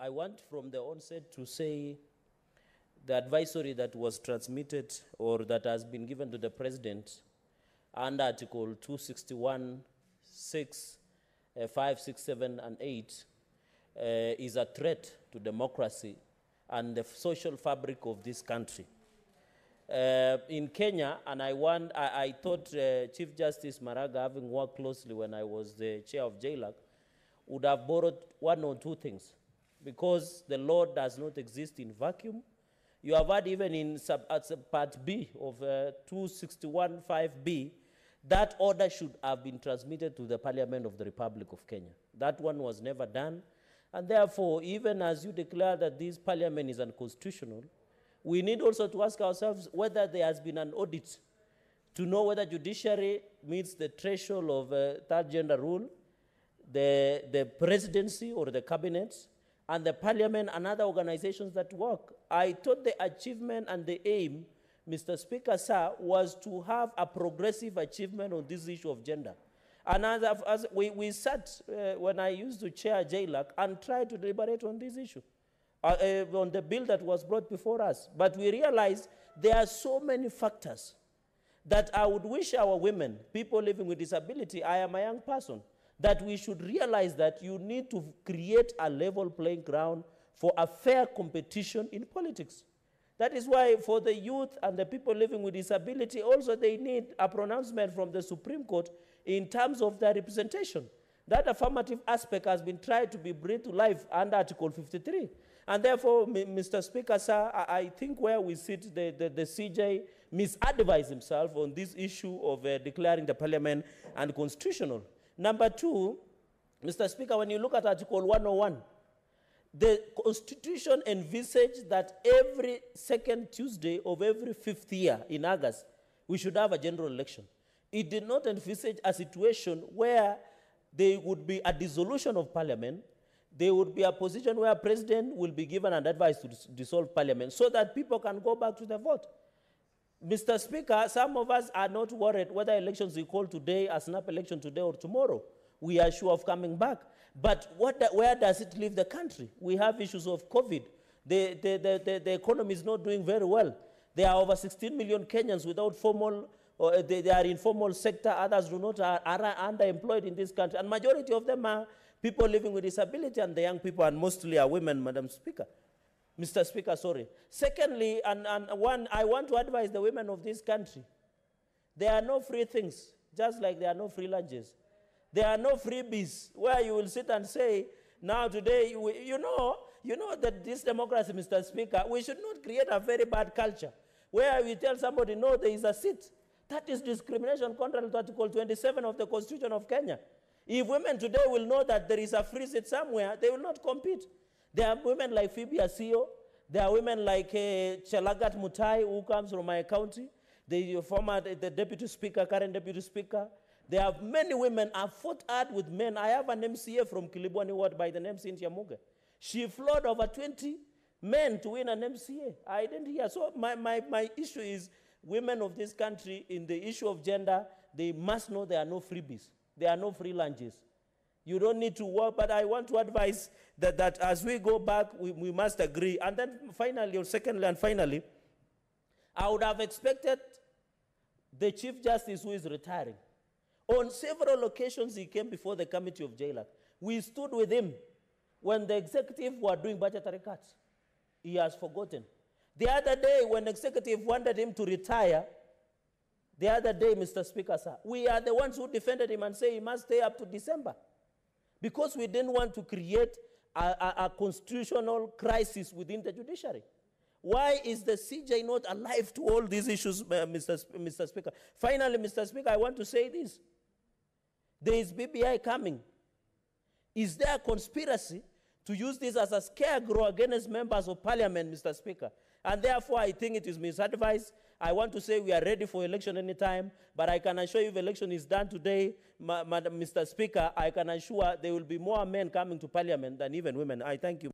I want from the onset to say the advisory that was transmitted or that has been given to the President under Article 261, 6, 5, 6, 7, and 8 is a threat to democracy and the social fabric of this country. In Kenya, and I thought Chief Justice Maraga, having worked closely when I was the chair of JLAC, would have borrowed one or two things, because the law does not exist in vacuum. You have had even in Part B of 261(5)(b), that order should have been transmitted to the Parliament of the Republic of Kenya. That one was never done. And therefore, even as you declare that this Parliament is unconstitutional, we need also to ask ourselves whether there has been an audit to know whether judiciary meets the threshold of third gender rule, the presidency or the cabinet, and the Parliament and other organizations that work. I thought the achievement and the aim, Mr. Speaker, sir, was to have a progressive achievement on this issue of gender. And as we sat, when I used to chair JLAC, and tried to deliberate on this issue, on the bill that was brought before us. But we realized there are so many factors that I would wish our women, people living with disability, I am a young person, that we should realize that you need to create a level playing ground for a fair competition in politics. That is why for the youth and the people living with disability, also they need a pronouncement from the Supreme Court in terms of their representation. That affirmative aspect has been tried to be breathed to life under Article 53. And therefore, Mr. Speaker, sir, I think where we sit, the CJ misadvised himself on this issue of declaring the Parliament unconstitutional. Number two, Mr. Speaker, when you look at Article 101, the Constitution envisaged that every second Tuesday of every fifth year in August, we should have a general election. It did not envisage a situation where there would be a dissolution of Parliament. There would be a position where a president will be given an advice to dissolve Parliament so that people can go back to the vote. Mr. Speaker, some of us are not worried whether elections we call today, a snap election today or tomorrow. We are sure of coming back. But where does it leave the country? We have issues of COVID. The economy is not doing very well. There are over 16 million Kenyans without formal, or they are in formal sector. Others do not are underemployed in this country. And majority of them are people living with disability, and the young people, and mostly are women, Madam Speaker. Mr. Speaker, sorry. Secondly, I want to advise the women of this country. There are no free things, just like there are no free lunches. There are no freebies where you will sit and say, now today, you know that this democracy, Mr. Speaker, we should not create a very bad culture where we tell somebody, no, there is a seat. That is discrimination contrary to Article 27 of the Constitution of Kenya. If women today will know that there is a free seat somewhere, they will not compete. There are women like Phoebe Asio. There are women like Cherargei Mutai, who comes from my county. The Deputy Speaker, current Deputy Speaker. There are many women. I've fought hard with men. I have an MCA from Kilibwani Ward by the name Cynthia Muge. She floored over 20 men to win an MCA. I didn't hear. So my issue is women of this country, in the issue of gender, they must know there are no freebies. There are no free lunches. You don't need to work, but I want to advise that as we go back, we must agree. And then finally, or secondly and finally, I would have expected the Chief Justice who is retiring. On several occasions, he came before the committee of JLAC. We stood with him when the executive were doing budgetary cuts. He has forgotten. The other day, when the executive wanted him to retire, the other day, Mr. Speaker, sir, we are the ones who defended him and say he must stay up to December, because we didn't want to create a constitutional crisis within the judiciary. Why is the CJ not alive to all these issues, Mr. Speaker? Finally, Mr. Speaker, I want to say this. There is BBI coming. Is there a conspiracy to use this as a scarecrow against members of Parliament, Mr. Speaker? And therefore, I think it is misadvised. I want to say we are ready for election anytime, but I can assure you if election is done today, Mr. Speaker, I can assure there will be more men coming to Parliament than even women. I thank you.